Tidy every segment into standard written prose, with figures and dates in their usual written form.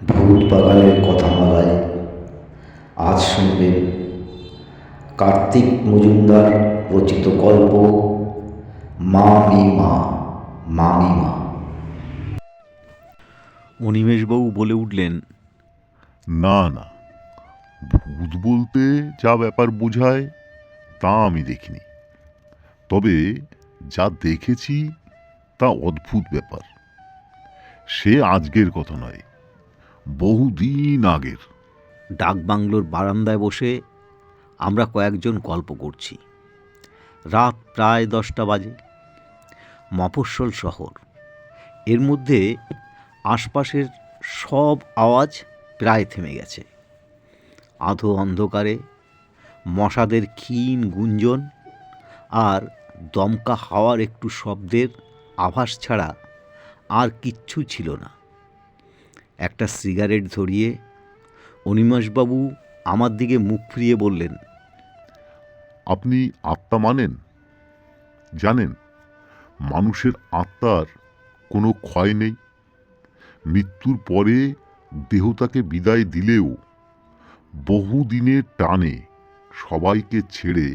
ভূত বাগানের কথামালায় আজ শুনবেন কার্তিক মজুমদার রচিত গল্প মামিমা। মামিমা। অনিমেষবাবু বলে উঠলেন, না না, ভূত বলতে যা ব্যাপার বোঝায় তা আমি দেখিনি। তবে যা দেখেছি তা অদ্ভুত ব্যাপার। সে আজকের কথা নয়, বহুদিন আগের। ডাকবাংলোর বারান্দায় বসে আমরা কয়েকজন গল্প করছি। রাত প্রায় 10টা বাজে। মফস্বল শহর, এর মধ্যে আশপাশের সব আওয়াজ প্রায় থেমে গেছে। আধো অন্ধকারে মশাদের ক্ষীণ গুঞ্জন আর দমকা হাওয়ার একটু শব্দের আভাস ছাড়া আর কিচ্ছু ছিল না। একটা সিগারেট ধরিয়ে অনিমেষবাবু আমার দিকে মুখ ফিরিয়ে বললেন, আপনি আত্মা মানেন? জানেন, মানুষের আত্মার কোনো ক্ষয় নেই। মৃত্যুর পরে দেহ তাকে বিদায় দিলেও বহুদিনের টানে সবাইকে ছেড়ে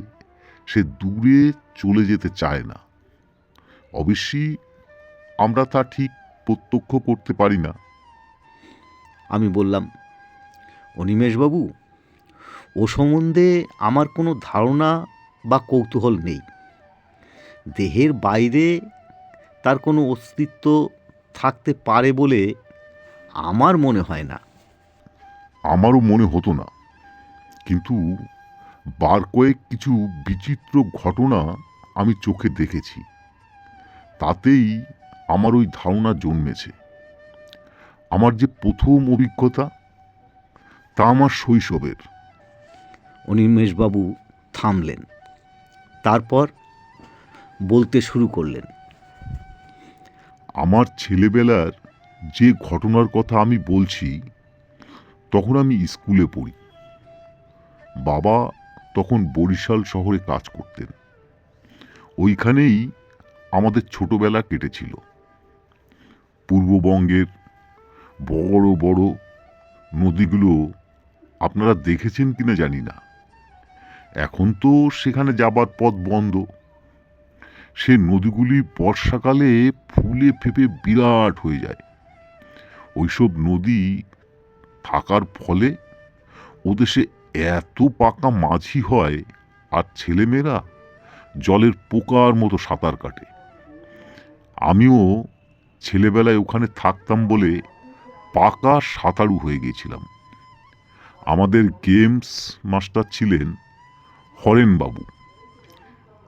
সে দূরে চলে যেতে চায় না। অবশ্যই আমরা তা ঠিক প্রত্যক্ষ করতে পারি না। আমি বললাম, অনিমেষবাবু, ও সম্বন্ধে আমার কোনো ধারণা বা কৌতূহল নেই। দেহের বাইরে তার কোনো অস্তিত্ব থাকতে পারে বলে আমার মনে হয় না। আমারও মনে হতো না, কিন্তু বার কয়েক কিছু বিচিত্র ঘটনা আমি চোখে দেখেছি। তাতেই আমার ওই ধারণা জন্মেছে। আমার যে প্রথম অভিজ্ঞতা তা আমার শৈশবের। অনিমেষবাবু থামলেন, তারপর বলতে শুরু করলেন। আমার ছেলেবেলার যে ঘটনার কথা আমি বলছি, তখন আমি স্কুলে পড়ি। বাবা তখন বরিশাল শহরে কাজ করতেন। ওইখানেই আমাদের ছোটবেলা কেটেছিল। পূর্ববঙ্গের বড় বড় নদীগুলো আপনারা দেখেছেন কিনা জানি না। এখন তো সেখানে যাবার পথ বন্ধ। সে নদীগুলি বর্ষাকালে ফুলে ফেপে বিরাট হয়ে যায়। ওইসব নদী থাকার ফলে ওদেশে এত পাকা মাঝি হয়, আর ছেলেমেয়েরা জলের পোকার মতো সাঁতার কাটে। আমিও ছেলেবেলায় ওখানে থাকতাম বলে পাকা সাঁতারু হয়ে গিয়েছিলাম। আমাদের গেমস মাস্টার ছিলেন হরেনবাবু।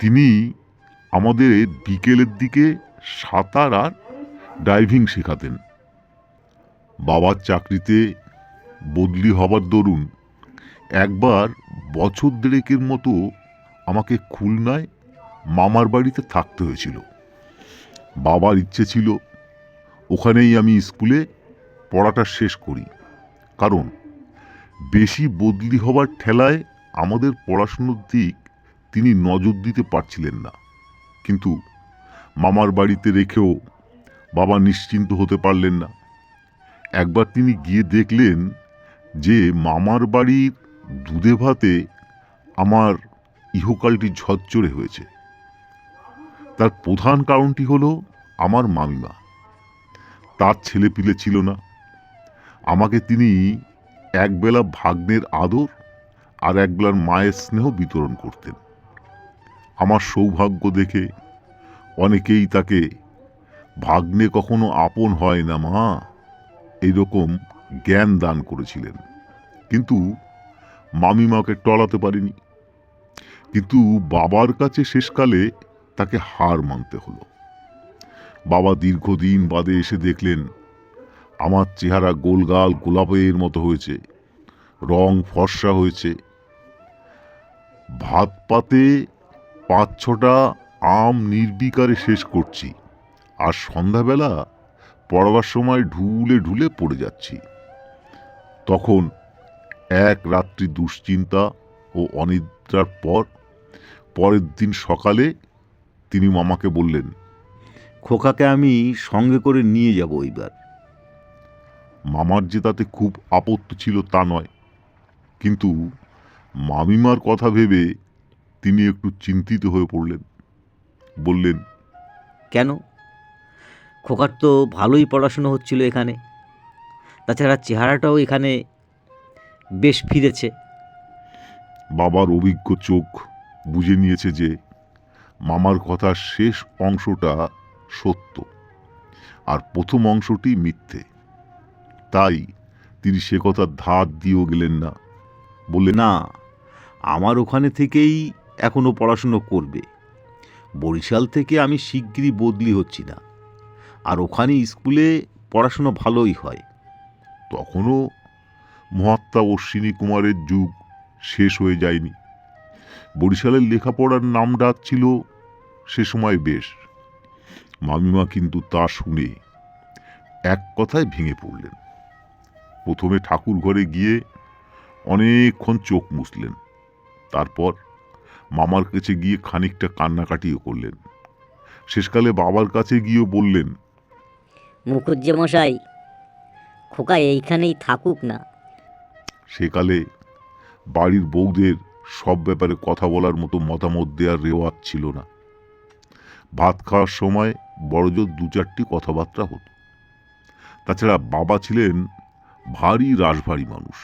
তিনি আমাদের বিকেলের দিকে সাঁতার আর ডাইভিং শেখাতেন। বাবার চাকরিতে বদলি হবার দরুন একবার বছর দেড়েকের মতো আমাকে খুলনায় মামার বাড়িতে থাকতে হয়েছিল। বাবার ইচ্ছে ছিল ওখানেই আমি স্কুলে পড়াটা শেষ করি, কারণ বেশি বদলি হবার ঠেলায় আমাদের পড়াশুনোর দিক তিনি নজর দিতে পারছিলেন না। কিন্তু মামার বাড়িতে রেখেও বাবা নিশ্চিন্ত হতে পারলেন না। একবার তিনি গিয়ে দেখলেন যে মামার বাড়ির দুধে ভাতে আমার ইহকালটি ঝরঝরে হয়েছে। তার প্রধান কারণটি হলো আমার মামিমা। তার ছেলেপিলে ছিল না। আমাকে তিনি একবেলা ভাগ্নের আদর আর একবেলার মায়ের স্নেহ বিতরণ করতেন। আমার সৌভাগ্য দেখে অনেকেই তাকে ভাগ্নে কখনো আপন হয় না মা এইরকম জ্ঞান দান করেছিলেন, কিন্তু মামিমাকে টলাতে পারিনি। কিন্তু বাবার কাছে শেষকালে তাকে হার মানতে হলো। বাবা দীর্ঘদিন বাদে এসে দেখলেন আমার চেহারা গোলগাল গোলাপের মতো হয়েছে, রং ফর্সা হয়েছে। ভাত পাতে 5-6টা আম নির্বিকারে শেষ করছি, আর সন্ধ্যাবেলা পড়বার সময় ঢুলে ঢুলে পড়ে যাচ্ছি। তখন এক রাত্রি দুশ্চিন্তা ও অনিদ্রার পর পরের দিন সকালে তিনি মামাকে বললেন, খোকাকে আমি সঙ্গে করে নিয়ে যাব এইবার। মামার যে তাতে খুব আপত্তি ছিল তা নয়, কিন্তু মামিমার কথা ভেবে তিনি একটু চিন্তিত হয়ে পড়লেন। বললেন, কেন? খোকার তো ভালোই পড়াশুনো হচ্ছিল এখানে, তাছাড়া চেহারাটাও এখানে বেশ ফিরেছে। বাবার অভিজ্ঞ চোখ বুঝে নিয়েছে যে মামার কথার শেষ অংশটা সত্য আর প্রথম অংশটি মিথ্যে। তাই তিনি সে কথার ধার দিয়েও গেলেন না। বললেন, না, আমার ওখানে থেকেই এখনও পড়াশুনো করবে। বরিশাল থেকে আমি শিগগিরই বদলি হচ্ছি না, আর ওখানে স্কুলে পড়াশুনো ভালোই হয়। তখনও মহাত্মা অশ্বিনী কুমারের যুগ শেষ হয়ে যায়নি। বরিশালের লেখাপড়ার নাম ডাক ছিল সে সময় বেশ। মামিমা কিন্তু তা শুনে এক কথায় ভেঙে পড়লেন। প্রথমে ঠাকুর ঘরে গিয়ে অনেকক্ষণ চোখ মুছলেন, তারপর মামার কাছে গিয়ে খানিকটা কান্নাকাটিও করলেন। শেষকালে বাবার কাছে গিয়েও বললেন, মুখুজ্জে মশাই, খোকা এইখানেই থাকুক না। সেকালে বাড়ির বউদের সব ব্যাপারে কথা বলার মতো মতামত দেওয়ার রেওয়াজ ছিল না। ভাত খাওয়ার সময় বড়জোর 2-4টি কথাবার্তা হতো। তাছাড়া বাবা ছিলেন ভারী রাশভারী মানুষ।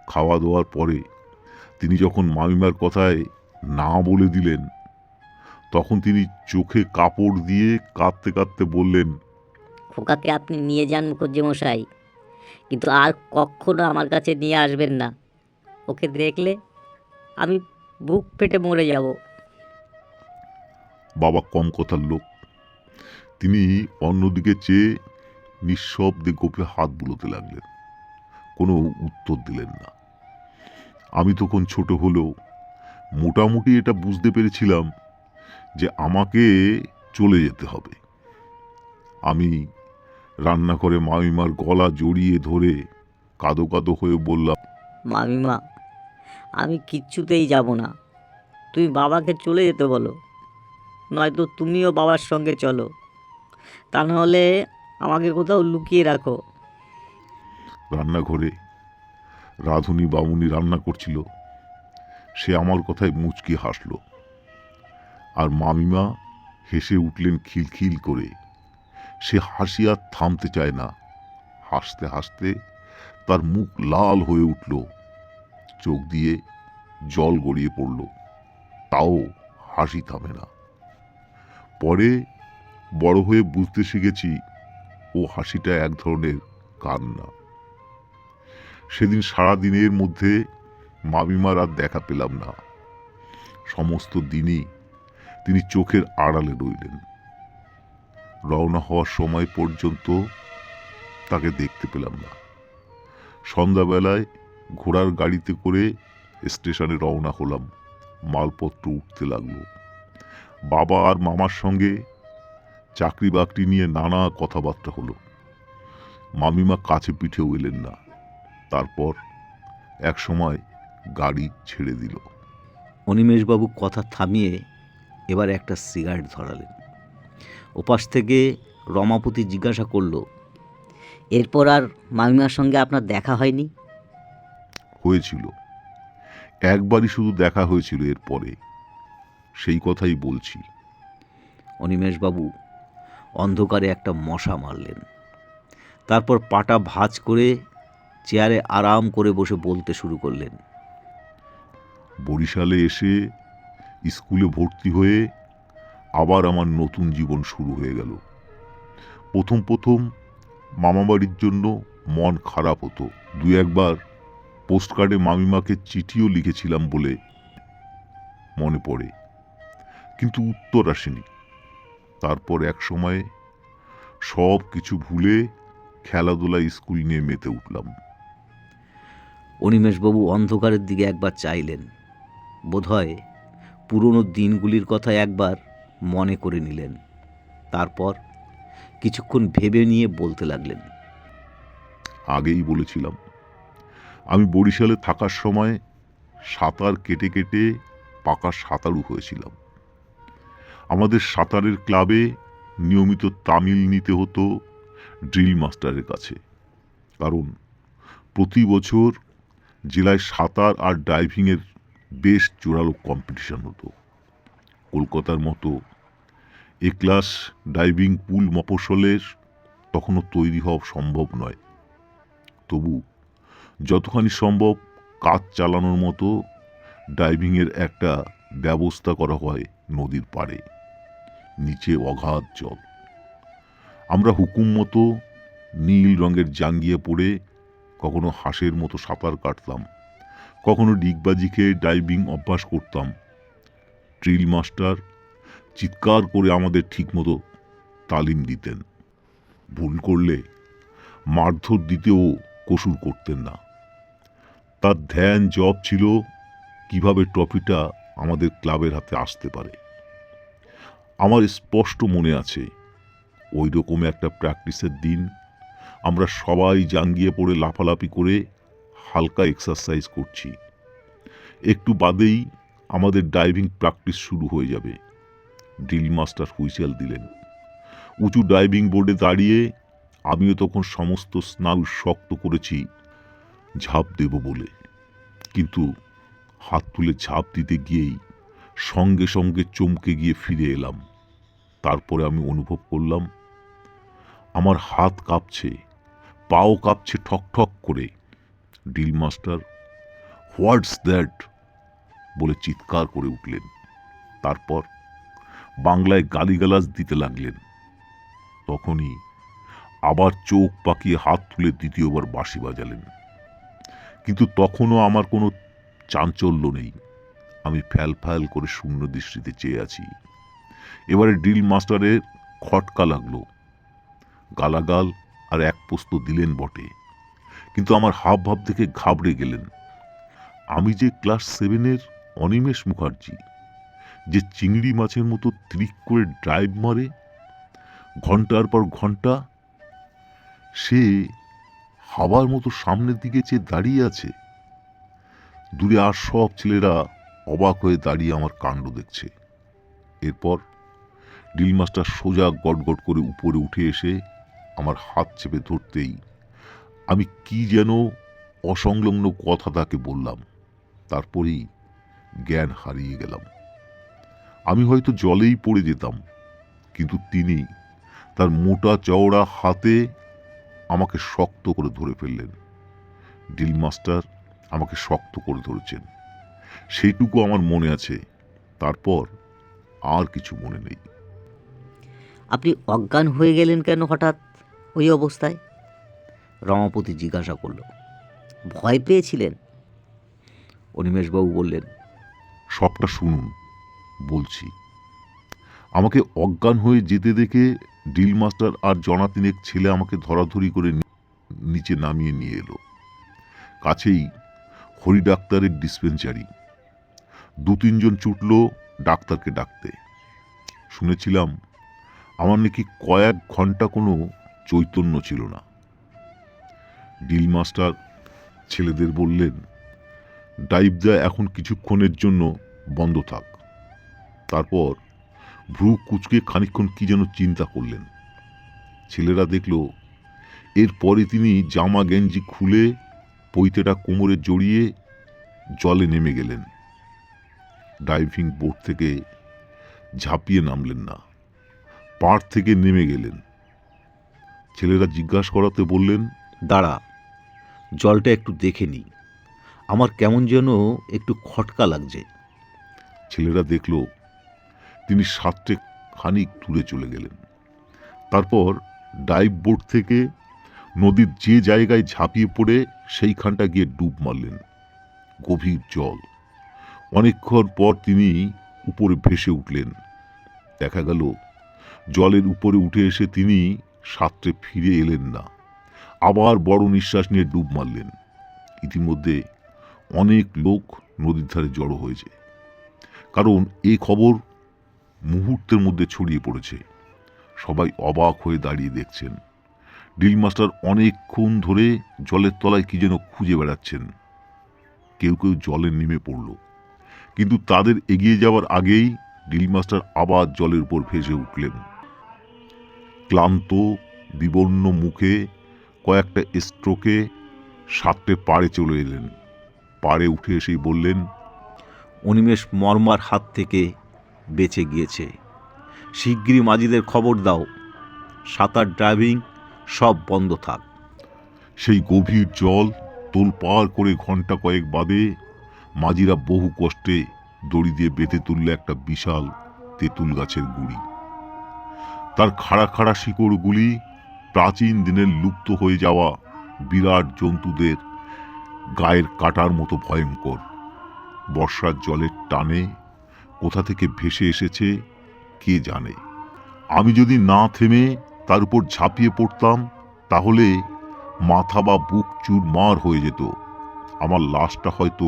খাওয়া দাওয়ার পরে তিনি যখন মামিমার কথায় না বলে দিলেন, তখন তিনি চোখে কাপড় দিয়ে কাঁদতে কাঁদতে বললেন, খোকাকে আপনি নিয়ে যান মুখুজ্জে মশাই, কিন্তু আর কখনো আমার কাছে নিয়ে আসবেন না। ওকে দেখলে আমি বুক ফেটে মরে যাব। বাবা কম কথার লোক। তিনি অন্যদিকে চেয়ে নিঃশব্দে গোপে হাত বুলোতে লাগলেন, কোনো উত্তর দিলেন না। আমি তখন ছোট হলেও মোটামুটি এটা বুঝতে পেরেছিলাম যে আমাকে চলে যেতে হবে। আমি রান্নাঘরে মামিমার গলা জড়িয়ে ধরে কাঁদো কাঁদো হয়ে বললাম, মামিমা, আমি কিচ্ছুতেই যাব না। তুমি বাবাকে চলে যেতে বলো, নয়তো তুমিও বাবার সঙ্গে চলো। তা নাহলে আমাকে কোথাও লুকিয়ে রাখো। রান্নাঘরে রাঁধুনি বামুনি রান্না করছিল। সে আমার কথায় মুচকি হাসল, আর মামিমা হেসে উঠলেন খিলখিল করে। সে হাসি আর থামতে চায় না। হাসতে হাসতে তার মুখ লাল হয়ে উঠল, চোখ দিয়ে জল গড়িয়ে পড়ল, তাও হাসি থামে না। পরে বড় হয়ে বুঝতে শিখেছি ও হাসিটা এক ধরনের কান্না। সেদিন সারাদিনের মধ্যে মামিমার আর দেখা পেলাম না। সমস্ত দিনই তিনি চোখের আড়ালে রইলেন। রওনা হওয়ার সময় পর্যন্ত তাকে দেখতে পেলাম না। সন্ধ্যাবেলায় ঘোড়ার গাড়িতে করে স্টেশনে রওনা হলাম। মালপত্র উঠতে লাগলো। বাবা আর মামার সঙ্গে চাকরি বাকরি নিয়ে নানা কথাবার্তা হলো। মামিমা কাছে পিঠেও এলেন না। তারপর এক সময় গাড়ি ছেড়ে দিল। অনিমেষবাবু কথা থামিয়ে এবার একটা সিগারেট ধরালেন। ওপাশ থেকে রমাপতি জিজ্ঞাসা করল, এরপর আর মামিমার সঙ্গে আপনার দেখা হয়নি? হয়েছিল, একবারই শুধু দেখা হয়েছিল। এরপরে সেই কথাই বলছি। অনিমেষবাবু অন্ধকারে একটা মশা মারলেন। তারপর পাটা ভাঁজ করে চেয়ারে আরাম করে বসে বলতে শুরু করলেন। বরিশালে এসে স্কুলে ভর্তি হয়ে আবার আমার নতুন জীবন শুরু হয়ে গেল। প্রথম প্রথম মামাবাড়ির জন্য মন খারাপ হতো। 2-1 বার পোস্টকার্ডে মামিমাকে চিঠিও লিখেছিলাম বলে মনে পড়ে, কিন্তু উত্তর আসেনি। তারপর এক সময়ে সব কিছু ভুলে খেলাধুলা স্কুল নিয়ে মেতে উঠলাম। অনিমেষবাবু অন্ধকারের দিকে একবার চাইলেন। বোধহয় পুরনো দিনগুলির কথা একবার মনে করে নিলেন। তারপর কিছুক্ষণ ভেবে নিয়ে বলতে লাগলেন, আগেই বলেছিলাম, আমি বরিশালে থাকার সময় সাঁতার কেটে কেটে পাকা সাঁতারু হয়েছিলাম। আমাদের সাঁতারের ক্লাবে নিয়মিত তামিল নিতে হতো ড্রিল মাস্টারের কাছে। কারণ প্রতি বছর জেলায় সাঁতার আর ডাইভিংয়ের বেশ জোরালো কম্পিটিশন হতো। কলকাতার মতো এ ক্লাস ডাইভিং পুল মফস্বলের তখনও তৈরি হওয়া সম্ভব নয়। তবু যতখানি সম্ভব কাজ চালানোর মতো ডাইভিংয়ের একটা ব্যবস্থা করা হয় নদীর পাড়ে। নিচে অগাধ জল। আমরা হুকুম মতো নীল রঙের জাঙ্গিয়ে পড়ে কখনো হাঁসের মতো সাঁতার কাটতাম, কখনো ডিগবাজি খেয়ে ডাইভিং অভ্যাস করতাম। ড্রিল মাস্টার চিৎকার করে আমাদের ঠিকমতো তালিম দিতেন। ভুল করলে মারধর দিতেও কসুর করতেন না। তার ধ্যান জব ছিল কিভাবে ট্রফিটা আমাদের ক্লাবের হাতে আসতে পারে। আমার স্পষ্ট মনে আছে, ওই রকম একটা প্র্যাকটিসের দিন আমরা সবাই জাঙ্গিয়ে পড়ে লাফালাফি করে হালকা এক্সারসাইজ করছি। একটু বাদেই আমাদের ডাইভিং প্র্যাকটিস শুরু হয়ে যাবে। ড্রিল মাস্টার হুইসেল দিলেন। উঁচু ডাইভিং বোর্ডে দাঁড়িয়ে আমিও তখন সমস্ত স্নায়ু শক্ত করেছি ঝাঁপ দেব বলে, কিন্তু হাত তুলে ঝাঁপ দিতে গিয়েই সঙ্গে সঙ্গে চমকে গিয়ে ফিরে এলাম। তারপরে আমি অনুভব করলাম আমার হাত কাঁপছে, পাও কাঁপছে ঠক ঠক করে। ড্রিল মাস্টার হোয়াটস দ্যাট বলে চিৎকার করে উঠলেন। তারপর বাংলায় গালিগালাজ দিতে লাগলেন। তখনই আবার চোখ পাকিয়ে হাত তুলে দ্বিতীয়বার বাঁশি বাজালেন। কিন্তু তখনও আমার কোনো চাঞ্চল্য নেই। আমি ফ্যাল ফ্যাল করে শূন্য দৃষ্টিতে চেয়ে আছি। এবারে ড্রিল মাস্টারের খটকা লাগলো। গালাগাল আর এক পোস্ত দিলেন বটে, কিন্তু আমার হাব ভাব দেখে ঘাবড়ে গেলেন। আমি যে ক্লাস 7-এর অনিমেষ মুখার্জি, যে চিংড়ি মাছের মতো ত্রিক করে ড্রাইভ মারে ঘন্টার পর ঘন্টা, সে হাওয়ার মতো সামনের দিকে চেয়ে দাঁড়িয়ে আছে। দূরে আর সব ছেলেরা অবাক হয়ে দাঁড়িয়ে আমার কাণ্ড দেখছে। এরপর ড্রিল মাস্টার সোজা গটগট করে উপরে উঠে এসে আমার হাত চেপে ধরতেই আমি কি যেন অসংলগ্ন কথা তাকে বললাম। তারপরেই জ্ঞান হারিয়ে গেলাম। আমি হয়তো জলেই পড়ে যেতাম, কিন্তু তিনি তার মোটা চওড়া হাতে আমাকে শক্ত করে ধরে ফেললেন। ড্রিল মাস্টার আমাকে শক্ত করে ধরেছেন, সেইটুকু আমার মনে আছে। তারপর আর কিছু মনে নেই। আপনি অজ্ঞান হয়ে গেলেন কেন হঠাৎ ওই অবস্থায়? রমাপতি জিজ্ঞাসা করল। ভয় পেয়েছিলেন? অনিমেষবাবু বললেন, সবটা শুনুন, বলছি। আমাকে অজ্ঞান হয়ে যেতে দেখে ড্রিল মাস্টার আর জনা তিনেক ছেলে আমাকে ধরাধরি করে নিচে নামিয়ে নিয়ে এলো। কাছেই হরি ডাক্তারের ডিসপেন্সারি। 2-3 জন ছুটল ডাক্তারকে ডাকতে। শুনেছিলাম আমার নাকি কয়েক ঘন্টা কোনো চৈতন্য ছিল না। ড্রিল মাস্টার ছেলেদের বললেন, ডাইভ দেয়া এখন কিছুক্ষণের জন্য বন্ধ থাক। তারপর ভ্রু কুচকে খানিকক্ষণ কি যেন চিন্তা করলেন। ছেলেরা দেখল এরপরে তিনি জামা গেঞ্জি খুলে পৈতেটা কোমরে জড়িয়ে জলে নেমে গেলেন। ডাইভিং বোর্ড থেকে ঝাঁপিয়ে নামলেন না, পাড় থেকে নেমে গেলেন। ছেলেরা জিজ্ঞাসা করাতে বললেন, দাঁড়া, জলটা একটু দেখে নি, আমার কেমন যেন একটু খটকা লাগছে। ছেলেরা দেখল তিনি সাঁতরে খানিক দূরে চলে গেলেন। তারপর ডাইভ বোর্ড থেকে নদীর যে জায়গায় ঝাঁপিয়ে পড়ে সেইখানটা গিয়ে ডুব মারলেন। গভীর জল। অনেকক্ষণ পর তিনি উপরে ভেসে উঠলেন। দেখা গেল জলের উপরে উঠে এসে তিনি সাঁতরে ফিরে এলেন না, আবার বড় নিঃশ্বাস নিয়ে ডুব মারলেন। ইতিমধ্যে অনেক লোক নদীর ধারে জড়ো হয়েছে, কারণ এই খবর মুহূর্তের মধ্যে ছড়িয়ে পড়েছে। সবাই অবাক হয়ে দাঁড়িয়ে দেখছেন। ড্রিল মাস্টার অনেকক্ষণ ধরে জলের তলায় কি যেন খুঁজে বেড়াচ্ছেন। কেউ কেউ জলে নেমে পড়ল, কিন্তু তাদের এগিয়ে যাওয়ার আগেই ড্রিল মাস্টার আবার জলের উপর ভেসে উঠলেন। ক্লান্ত বিবর্ণ মুখে কয়েকটা স্ট্রোকে সাঁতরে পাড়ে চলে এলেন। পাড়ে উঠে এসেই বললেন, অনিমেষ মর্মার হাত থেকে বেঁচে গিয়েছে। শিগগিরই মাঝিদের খবর দাও, সাঁতার, ড্রাইভিং সব বন্ধ থাক। সেই গভীর জল তোলপাড় করে ঘন্টা কয়েক বাদে মাঝিরা বহু কষ্টে দড়ি দিয়ে বেঁধে তুললে একটা বিশাল তেঁতুল গাছের গুড়ি। তার খাড়া খাড়া শিকড়গুলি প্রাচীন দিনের লুপ্ত হয়ে যাওয়া বিরাট জন্তুদের গায়ের কাটার মতো ভয়ঙ্কর। বর্ষার জলের টানে কোথা থেকে ভেসে এসেছে কে জানে। আমি যদি না থেমে তার উপর ঝাঁপিয়ে পড়তাম তাহলে মাথা বা বুক চুরমার হয়ে যেত। আমার লাশটা হয়তো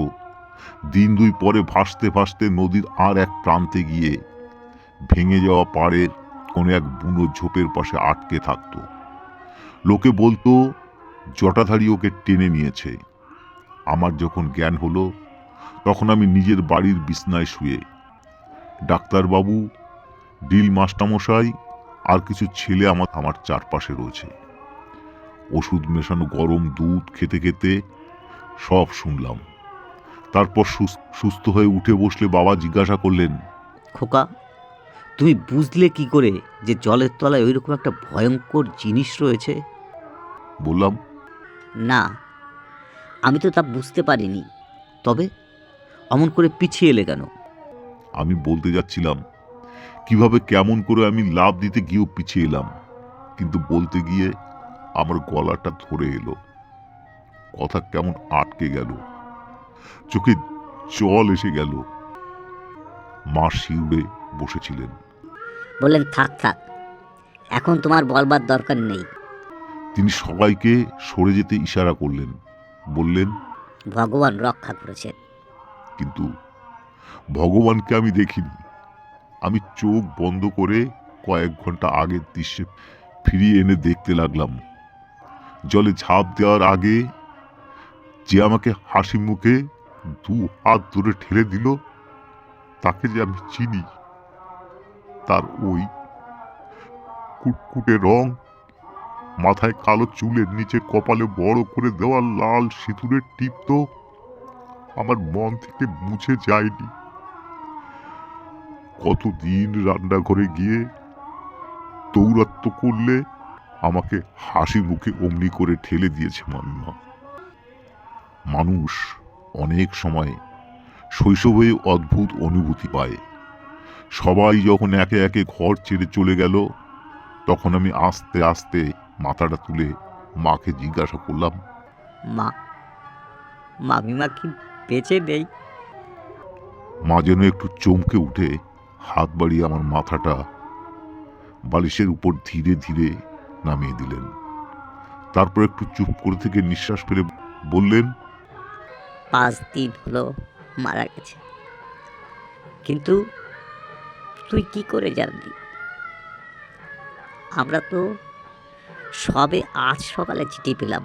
দিন দুই পরে ভাসতে ভাসতে নদীর আর এক প্রান্তে গিয়ে ভেঙে যাওয়া পাড়ের কোনো এক বুনো ঝোপের পাশে আটকে থাকত। লোকে বলতো জটাধারী ওকে টেনে নিয়েছে। আমার যখন জ্ঞান হলো তখন আমি নিজের বাড়ির বিছনায় শুয়ে, ডাক্তারবাবু, ডিল মাস্টারমশাই আর কিছু ছেলে আমার চারপাশে রয়েছে। ওষুধ মেশানো গরম দুধ খেতে খেতে সব শুনলাম। তারপর সুস্থ হয়ে উঠে বসলে বাবা জিজ্ঞাসা করলেন, খোকা, তুমি বুঝলে কি করে যে জলের তলায় ওইরকম একটা ভয়ঙ্কর জিনিস রয়েছে? বললাম, না, আমি তো তা বুঝতে পারিনি। তবে অমন করে পিছিয়ে এলে কেন? আমি বলতে যাচ্ছিলাম কিভাবে কেমন করে আমি লাফ দিতে গিয়েও পিছিয়ে এলাম, কিন্তু বলতে গিয়ে আমার গলাটা ধরে এলো, কথা কেমন আটকে গেল, চোখে জল এসে গেল। মা শিউরে বসেছিলেন। বললেন, থাক থাক, এখন তোমার বলবার দরকার নেই। তিনি সবাইকে সরে যেতে ইশারা করলেন, বললেন, ভগবান রক্ষা করেছেন। কিন্তু ভগবানকে আমি দেখিনি। আমি চোখ বন্ধ করে কয়েক ঘন্টা আগের দৃশ্যে ফিরিয়ে এনে দেখতে লাগলাম। জলে ঝাঁপ দেওয়ার আগে যে আমাকে হাসি মুখে দু হাত ধরে ঠেলে দিল, তাকে যে আমি চিনি। তার ওই কুটকুটে রং, মাথায় কালো চুলের নিচে কপালে বড় করে দেওয়া লাল সিঁদুরের টিপ তো আমার মন থেকে মুছে যায়নি। কতদিন রান্নাঘরে গিয়ে দৌরাত্ম করলে আমাকে হাসি মুখে অমনি করে ঠেলে দিয়েছে মামিমা। মানুষ অনেক সময় শৈশবে অদ্ভুত অনুভূতি পায়। সবাই যখন একে একে ঘর ছেড়ে চলে গেল, তখন আমি আস্তে আস্তে মাথাটা তুলে মাকে জিজ্ঞাসা করলাম, মা, মামিমা কি বেঁচে নেই? মা যেন একটু চমকে উঠে হাত বাড়িয়ে আমার মাথাটা বালিশের উপর ধীরে ধীরে নামিয়ে দিলেন। তারপর একটু চুপ করে থেকে নিঃশ্বাস ফেলে বললেন, 5 দিন হলো মারা গেছে। কিন্তু তুই কি করে জানলি? আমরা তো সবে আজ সকালে চিঠি পেলাম।